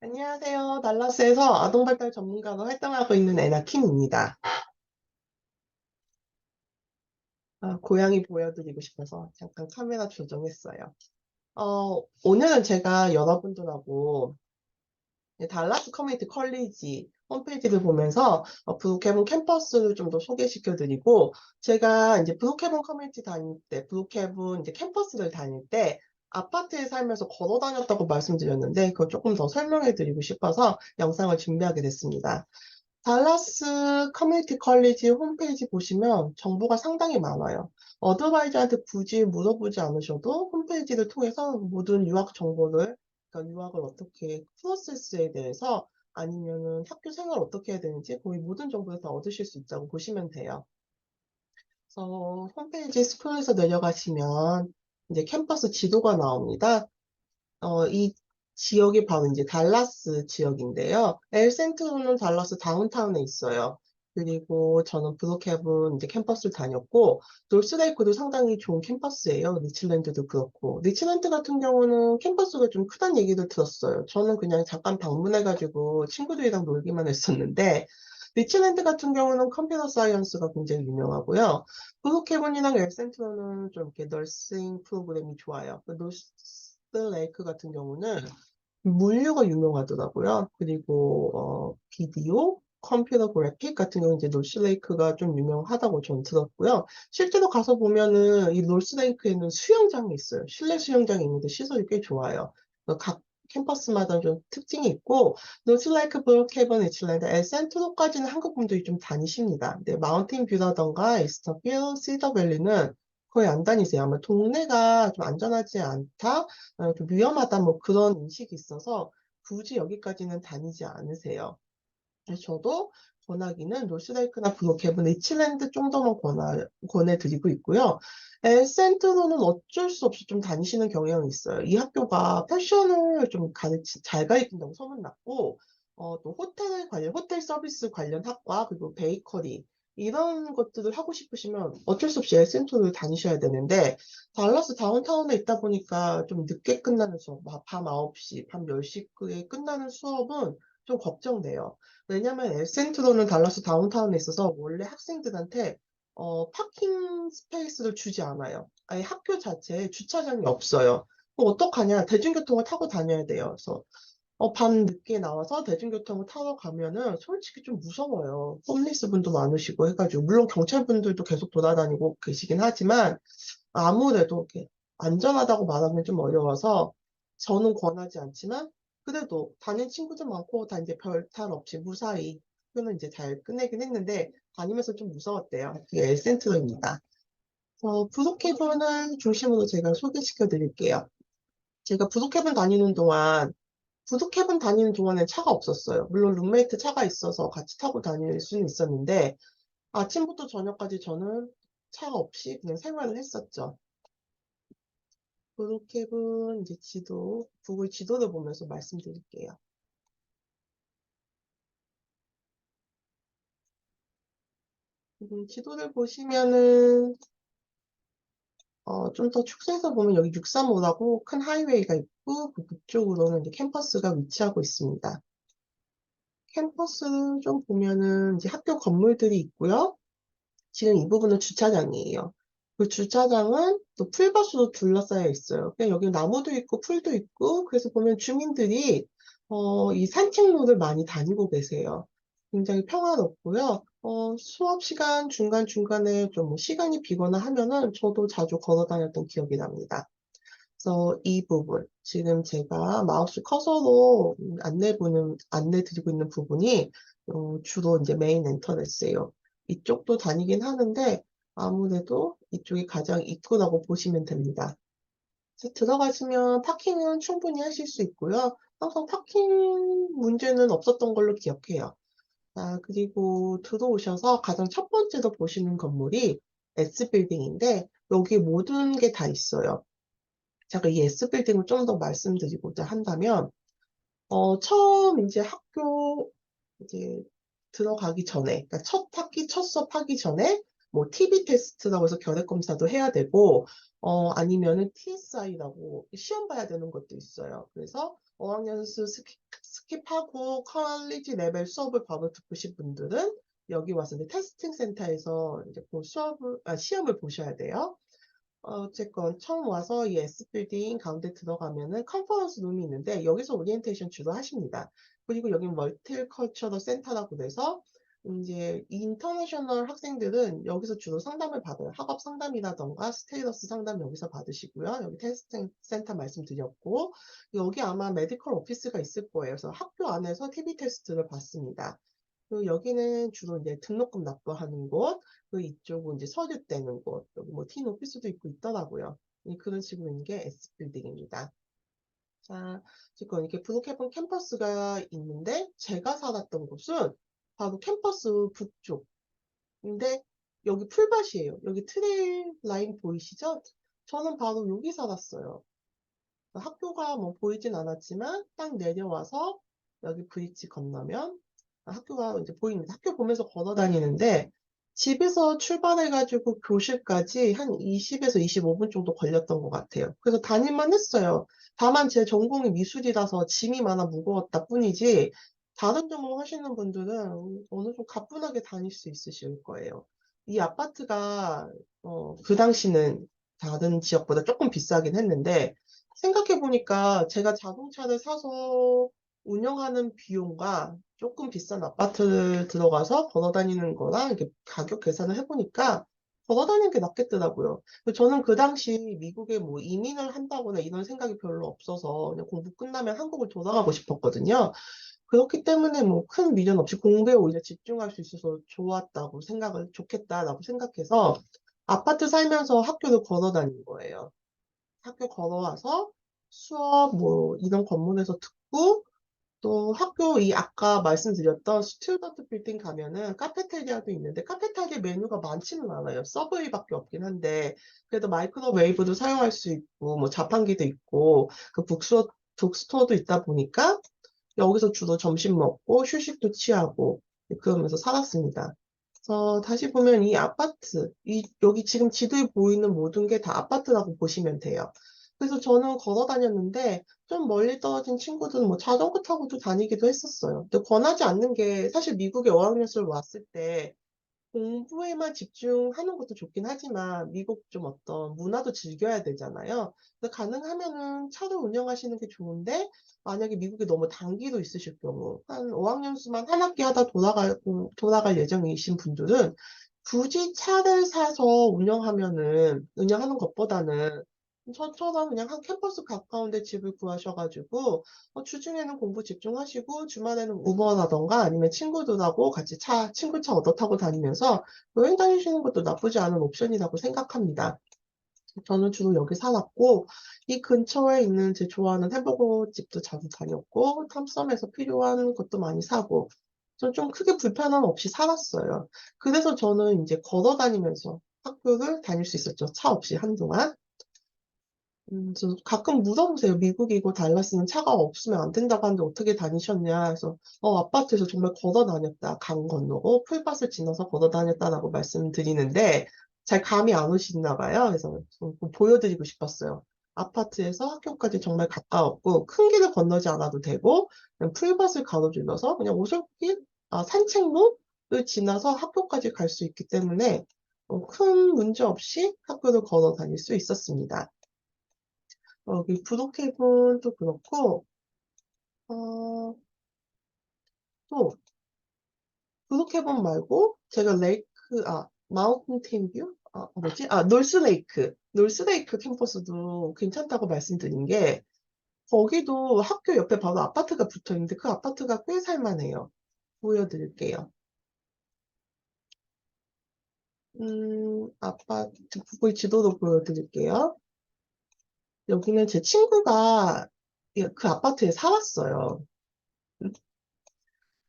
안녕하세요. 달라스에서 아동발달 전문가로 활동하고 있는 애나킴입니다. 고양이 보여드리고 싶어서 잠깐 카메라 조정했어요. 오늘은 제가 여러분들하고 달라스 커뮤니티 컬리지 홈페이지를 보면서 브룩헤븐 캠퍼스를 좀 더 소개시켜드리고, 제가 이제 브룩헤븐 커뮤니티 다닐 때, 브룩헤븐 이제 캠퍼스를 다닐 때 아파트에 살면서 걸어 다녔다고 말씀드렸는데, 그걸 조금 더 설명해드리고 싶어서 영상을 준비하게 됐습니다. 달라스 커뮤니티 컬리지 홈페이지 보시면 정보가 상당히 많아요. 어드바이저한테 굳이 물어보지 않으셔도 홈페이지를 통해서 모든 유학 정보를, 그러니까 유학을 어떻게 프로세스에 대해서 아니면은 학교 생활 어떻게 해야 되는지 거의 모든 정보를 다 얻으실 수 있다고 보시면 돼요. 그래서 홈페이지 스크롤해서 내려가시면 이제 캠퍼스 지도가 나옵니다. 이 지역이 바로 이제 달라스 지역인데요. 엘센트로는 달라스 다운타운에 있어요. 그리고 저는 브룩헤븐 이제 캠퍼스를 다녔고, 놀스레이크도 상당히 좋은 캠퍼스예요. 리치랜드도 그렇고. 리치랜드 같은 경우는 캠퍼스가 좀 크다는 얘기도 들었어요. 저는 그냥 잠깐 방문해가지고 친구들이랑 놀기만 했었는데, 리치랜드 같은 경우는 컴퓨터 사이언스가 굉장히 유명하고요. 브룩헤븐이랑 엘센트로는 좀 이렇게 널싱 프로그램이 좋아요. 레이크 같은 경우는 물류가 유명하더라고요. 그리고 비디오, 컴퓨터 그래픽 같은 경우 이제 놀스레이크가 좀 유명하다고 전 들었고요. 실제로 가서 보면은 이 놀스레이크에는 수영장이 있어요. 실내 수영장이 있는데 시설이 꽤 좋아요. 각 캠퍼스마다 좀 특징이 있고, 놀스레이크, 브룩헤븐, 리치랜드, 엘센트로까지는 한국 분들이 좀 다니십니다. 근데 마운틴 뷰라던가 에스터필, 시더밸리는 거의 안 다니세요. 아마 동네가 좀 안전하지 않다, 좀 위험하다 뭐 그런 인식이 있어서 굳이 여기까지는 다니지 않으세요. 그래서 저도 권하기는 노스레이크나 브룩헤븐, 리치랜드 정도만 권해드리고 있고요. 엘센트로는 어쩔 수 없이 좀 다니시는 경향이 있어요. 이 학교가 패션을 좀 잘 가르친다고 소문났고, 또 호텔 서비스 관련 학과, 그리고 베이커리, 이런 것들을 하고 싶으시면 어쩔 수 없이 엘센트로를 다니셔야 되는데, 달라스 다운타운에 있다 보니까 좀 늦게 끝나는 수업, 밤 9시, 밤 10시에 끝나는 수업은 좀 걱정돼요. 왜냐면 엘센트로는 달라스 다운타운에 있어서 원래 학생들한테 파킹 스페이스를 주지 않아요. 아예 학교 자체에 주차장이 없어요. 그럼 어떡하냐? 대중교통을 타고 다녀야 돼요. 그래서 밤 늦게 나와서 대중교통을 타러 가면은 솔직히 좀 무서워요. 홈리스 분도 많으시고 해가지고 물론 경찰분들도 계속 돌아다니고 계시긴 하지만 아무래도 이렇게 안전하다고 말하면 좀 어려워서 저는 권하지 않지만 그래도 다닌 친구들 많고 다 이제 별 탈 없이 무사히 학교는 이제 잘 끝내긴 했는데 다니면서 좀 무서웠대요. 그게 엘센트로입니다. 부속해변을 중심으로 제가 소개시켜 드릴게요. 제가 부속해변 다니는 동안엔 차가 없었어요. 물론 룸메이트 차가 있어서 같이 타고 다닐 수는 있었는데 아침부터 저녁까지 저는 차가 없이 그냥 생활을 했었죠. 브룩헤븐 이제 구글 지도를 보면서 말씀드릴게요. 지도를 보시면은 좀 더 축소해서 보면 여기 635라고 큰 하이웨이가 있고 그 북쪽으로는 이제 캠퍼스가 위치하고 있습니다. 캠퍼스를 좀 보면은 이제 학교 건물들이 있고요. 지금 이 부분은 주차장이에요. 그 주차장은 또 풀밭으로 둘러싸여 있어요. 그냥 여기 나무도 있고 풀도 있고 그래서 보면 주민들이 이 산책로를 많이 다니고 계세요. 굉장히 평화롭고요. 수업 시간 중간중간에 좀뭐 시간이 비거나 하면은 저도 자주 걸어 다녔던 기억이 납니다. 그래서 이 부분, 지금 제가 마우스 커서로 안내 드리고 있는 부분이 주로 이제 메인 엔터레스예요. 이쪽도 다니긴 하는데 아무래도 이쪽이 가장 입구라고 보시면 됩니다. 그래서 들어가시면 파킹은 충분히 하실 수 있고요. 항상 파킹 문제는 없었던 걸로 기억해요. 그리고 들어오셔서 가장 첫 번째로 보시는 건물이 S빌딩인데 여기 모든 게 다 있어요. 제가 이 S빌딩을 좀 더 말씀드리고자 한다면, 처음 이제 학교 이제 들어가기 전에, 그러니까 첫 학기, 첫 수업하기 전에, 뭐 TB 테스트라고 해서 결핵 검사도 해야 되고, 아니면은 TSI라고 시험 봐야 되는 것도 있어요. 그래서 어학연수 스킵하고 컬리지 레벨 수업을 바로 듣으신 분들은 여기 와서 이제 테스팅 센터에서 이제 시험을 보셔야 돼요. 어쨌건 처음 와서 이 S빌딩 가운데 들어가면은 컨퍼런스 룸이 있는데 여기서 오리엔테이션 주로 하십니다. 그리고 여기 멀티컬처럴 센터라고 돼서 이제 인터내셔널 학생들은 여기서 주로 상담을 받아요. 학업 상담이라던가 스테이러스 상담 여기서 받으시고요. 여기 테스팅 센터 말씀드렸고 여기 아마 메디컬 오피스가 있을 거예요. 그래서 학교 안에서 TB 테스트를 받습니다. 그리고 여기는 주로 이제 등록금 납부하는 곳, 그 이쪽은 이제 서류 떼는 곳, 여기 뭐 팀 오피스도 있고 있더라고요. 그런 식으로 있는 게 S빌딩입니다. 자, 지금 이렇게 브룩헤븐 캠퍼스가 있는데 제가 살았던 곳은 바로 캠퍼스 북쪽. 근데 여기 풀밭이에요. 여기 트레일 라인 보이시죠? 저는 바로 여기 살았어요. 학교가 뭐 보이진 않았지만 딱 내려와서 여기 브릿지 건너면 학교가 이제 보입니다. 학교 보면서 걸어 다니는데 집에서 출발해가지고 교실까지 한 20에서 25분 정도 걸렸던 것 같아요. 그래서 다닐만 했어요. 다만 제 전공이 미술이라서 짐이 많아 무거웠다 뿐이지 다른 전공 하시는 분들은 어느 정도 가뿐하게 다닐 수 있으실 거예요. 이 아파트가 그 당시는 다른 지역보다 조금 비싸긴 했는데 생각해보니까 제가 자동차를 사서 운영하는 비용과 조금 비싼 아파트를 들어가서 걸어 다니는 거랑 이렇게 가격 계산을 해보니까 걸어 다니는 게 낫겠더라고요. 저는 그 당시 미국에 뭐 이민을 한다거나 이런 생각이 별로 없어서 그냥 공부 끝나면 한국을 돌아가고 싶었거든요. 그렇기 때문에 뭐 큰 미련 없이 공부에 오히려 집중할 수 있어서 좋겠다라고 생각해서 아파트 살면서 학교를 걸어 다닌 거예요. 학교 걸어와서 수업 뭐 이런 건물에서 듣고 또 학교 이 아까 말씀드렸던 스튜던트 빌딩 가면은 카페테리아도 있는데 카페테리아 메뉴가 많지는 않아요. 서브웨이밖에 없긴 한데 그래도 마이크로웨이브도 사용할 수 있고 뭐 자판기도 있고 그 북스토어도 있다 보니까 여기서 주로 점심 먹고 휴식도 취하고 그러면서 살았습니다. 그래서 다시 보면 이 아파트, 여기 지금 지도에 보이는 모든 게 다 아파트라고 보시면 돼요. 그래서 저는 걸어 다녔는데 좀 멀리 떨어진 친구들은 뭐 자전거 타고도 다니기도 했었어요. 근데 권하지 않는 게 사실 미국에 어학연수를 왔을 때 공부에만 집중하는 것도 좋긴 하지만 미국 좀 어떤 문화도 즐겨야 되잖아요. 그래서 가능하면은 차를 운영하시는 게 좋은데 만약에 미국에 너무 단기로 있으실 경우 한 5학년수만 한 학기 하다 돌아갈 예정이신 분들은 굳이 차를 사서 운영하는 것보다는 저처럼 그냥 한 캠퍼스 가까운데 집을 구하셔가지고 주중에는 공부 집중하시고 주말에는 우버라던가 아니면 친구들하고 같이 친구 차 얻어 타고 다니면서 여행 다니시는 것도 나쁘지 않은 옵션이라고 생각합니다. 저는 주로 여기 살았고 이 근처에 있는 제 좋아하는 햄버거 집도 자주 다녔고 탐썸에서 필요한 것도 많이 사고 좀 크게 불편함 없이 살았어요. 그래서 저는 이제 걸어 다니면서 학교를 다닐 수 있었죠. 차 없이 한동안. 저 가끔 물어보세요. 미국이고 달라스는 차가 없으면 안 된다고 하는데 어떻게 다니셨냐. 그래서 아파트에서 정말 걸어 다녔다. 강 건너고 풀밭을 지나서 걸어 다녔다라고 말씀드리는데 잘 감이 안 오시나 봐요. 그래서 좀 보여드리고 싶었어요. 아파트에서 학교까지 정말 가까웠고 큰 길을 건너지 않아도 되고 그냥 풀밭을 가로질러서 그냥 오솔길, 산책로를 지나서 학교까지 갈 수 있기 때문에 큰 문제 없이 학교를 걸어 다닐 수 있었습니다. 여기 브룩헤븐도 그렇고, 어, 또, 브룩헤븐 말고, 제가 마운틴 뷰? 뭐지? 놀스레이크. 놀스레이크 캠퍼스도 괜찮다고 말씀드린 게, 거기도 학교 옆에 바로 아파트가 붙어 있는데, 그 아파트가 꽤 살만해요. 보여드릴게요. 아파트, 구글 지도도 보여드릴게요. 여기는 제 친구가 그 아파트에 살았어요.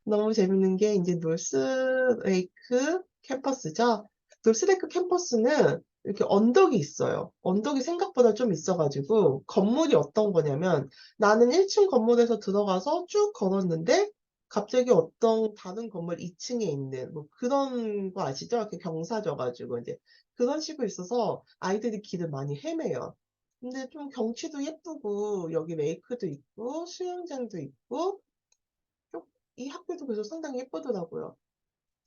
너무 재밌는 게 이제 놀스레이크 캠퍼스죠. 놀스레이크 캠퍼스는 이렇게 언덕이 있어요. 언덕이 생각보다 좀 있어가지고 건물이 어떤 거냐면 나는 1층 건물에서 들어가서 쭉 걸었는데 갑자기 어떤 다른 건물 2층에 있는 뭐 그런 거 아시죠? 이렇게 경사져가지고 이제 그런 식으로 있어서 아이들이 길을 많이 헤매요. 근데 좀 경치도 예쁘고 여기 레이크도 있고 수영장도 있고 이 학교도 그래서 상당히 예쁘더라고요.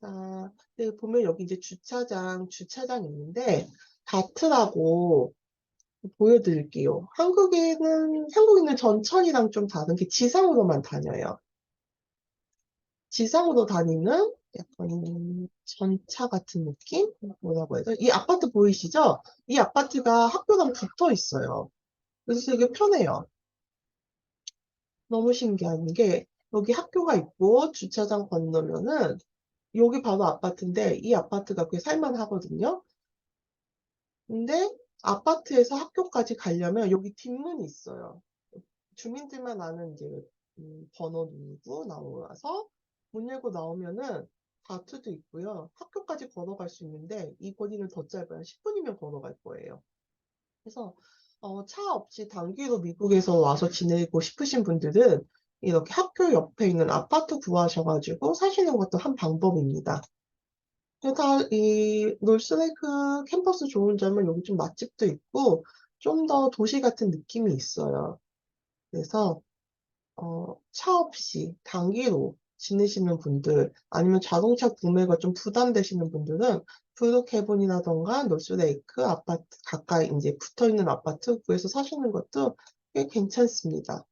자, 네, 보면 여기 이제 주차장 있는데, 다트라고 보여드릴게요. 한국에는 전철이랑 좀 다른 게 지상으로만 다녀요. 지상으로 다니는 약간 전차 같은 느낌? 뭐라고 해야 돼? 이 아파트 보이시죠? 이 아파트가 학교랑 붙어 있어요. 그래서 되게 편해요. 너무 신기한 게 여기 학교가 있고 주차장 건너면은 여기 바로 아파트인데 이 아파트가 꽤 살만하거든요. 근데 아파트에서 학교까지 가려면 여기 뒷문이 있어요. 주민들만 아는 이제 번호 누르고 나와서 문 열고 나오면은 다트도 있고요. 학교까지 걸어갈 수 있는데 이 거리는 더 짧아요. 10분이면 걸어갈 거예요. 그래서 차 없이 단기로 미국에서 와서 지내고 싶으신 분들은 이렇게 학교 옆에 있는 아파트 구하셔가지고 사시는 것도 한 방법입니다. 그러니까 이 놀스레이크 캠퍼스 좋은 점은 여기 좀 맛집도 있고 좀 더 도시 같은 느낌이 있어요. 그래서 차 없이 단기로 지내시는 분들, 아니면 자동차 구매가 좀 부담되시는 분들은 브룩헤븐이라던가 노스레이크 아파트 가까이 이제 붙어 있는 아파트 구해서 사시는 것도 꽤 괜찮습니다.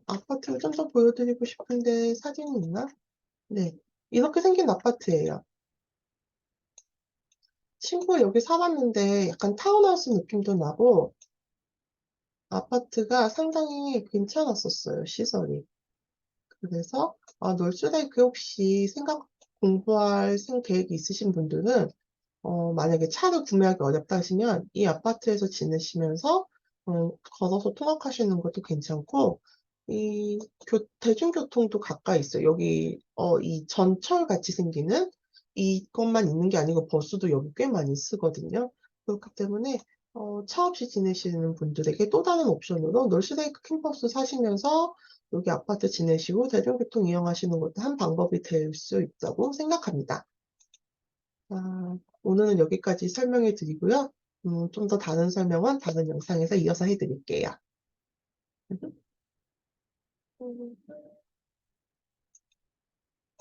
아파트를 좀 더 보여드리고 싶은데 사진이 있나? 네. 이렇게 생긴 아파트예요. 친구가 여기 살았는데 약간 타운하우스 느낌도 나고 아파트가 상당히 괜찮았었어요, 시설이. 그래서 놀스레이크 혹시 공부할 계획이 있으신 분들은 만약에 차를 구매하기 어렵다 하시면 이 아파트에서 지내시면서 걸어서 통학하시는 것도 괜찮고 이 대중교통도 가까이 있어요. 여기 이 전철 같이 생기는 이것만 있는 게 아니고 버스도 여기 꽤 많이 쓰거든요. 그렇기 때문에 차 없이 지내시는 분들에게 또 다른 옵션으로 놀스레이크 캠퍼스 사시면서 여기 아파트 지내시고 대중교통 이용하시는 것도 한 방법이 될 수 있다고 생각합니다. 오늘은 여기까지 설명해 드리고요. 좀 더 다른 설명은 다른 영상에서 이어서 해 드릴게요.